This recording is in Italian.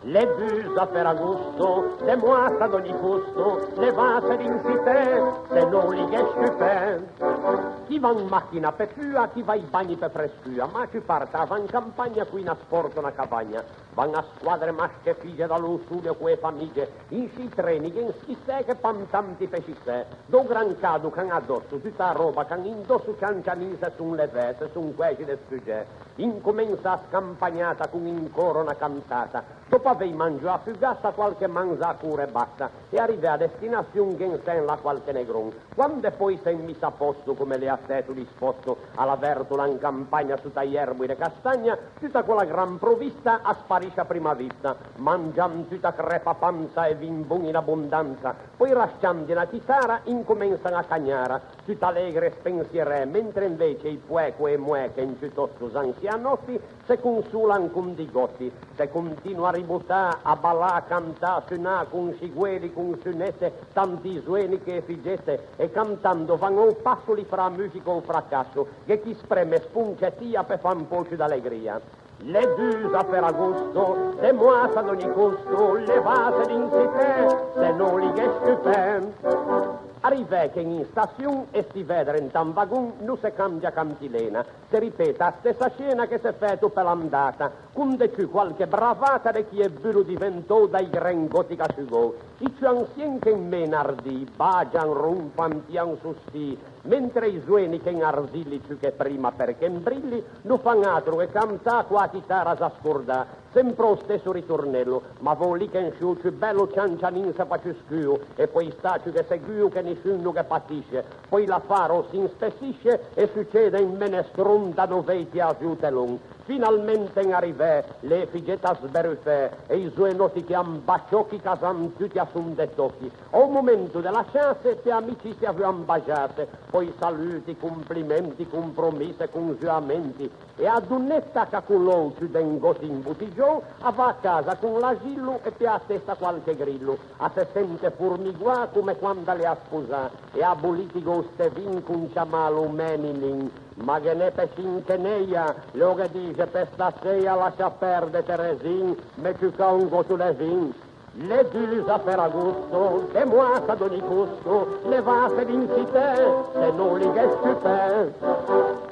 Le bus a Ferragosto, le moissent d'ogni gusto, le vase d'incité, se non li che stupendo. Chi va in macchina per fua, chi va in bagni per frescura, ma ci parta, va in campagna, qui in sport una cavagna. Vanno a squadre masche figlie dallo studio quelle famiglie, in sci treni, che in schissè, che pantanti pescissè. Do gran cadu can addosso, tutta roba, can indosso ciancianise su le vese, su questi de sfugge. Incomincia scampagnata con in coro una cantata. Dopo aver mangiato fugassa qualche manza cura e basta. E arriva a destinazione che in la qualche negron. Quando poi sei messa a posto come le asseto disposto alla vertola in campagna su taglierbo e castagna, tutta quella gran provvista sparisce a prima vista, mangiando tutta crepa panza e vimbun in abbondanza, poi rasciando una chitarra incominciano a cagnara, tutta allegre e spensiere, mentre invece i pueco e mueche in piuttosto anzianotti se consulan con digotti, se continua a ributtare, a ballare, a cantare, suonare con sigueli, con sunette, tanti suoni che figette, e cantando vanno un passo li fra musica o fracasso, che chi spreme spuncettia per far un po' d'allegria. Le bus a Ferragosto, le moissent ad ogni costo, le vase d'incité, se non li che stupendo. Arriva che in stazione e si vede in tan vagon non si cambia cantilena, si ripeta la stessa scena che si è fatto per l'andata, con de più qualche bravata di chi è vero diventò dai grengoti che asciugò. I più anzieni che in menardì, bagian, rumpan, pian su sti, mentre i suoni che in arzilli più che prima perché in brilli non fanno altro che cantare qua chitarra a scordà, sempre lo stesso ritornello, ma voli che in sciù più bello ciancianin se faccio scuo, e poi staccio che seguio che nessuno che patisce, poi la faro si inspessisce e succede in menestronda dove ti agiutelon. Finalmente in arrivè, le figetta sberuffè e i suoi noti che ambasciocchi casan tutti a sondetocchi. Al momento della chance, per amicizia più ambasciate, poi saluti, complimenti, compromesse, congiuramenti. E ad un'etta che con l'occhio d'engoti in butigiò, va a casa con l'asilo e per a testa qualche grillo. A se sente formigua come quando le ha sposato, e ha bolitico stevin con ciamalo meninin. Ma che ne pescincheneia, lo che dice per stasera lascia perdere Teresin, me ci congo sulle vin. Le bus a Ferragosto, le moissent ad ogni costo, le vase d'incité, se non li che stupendo.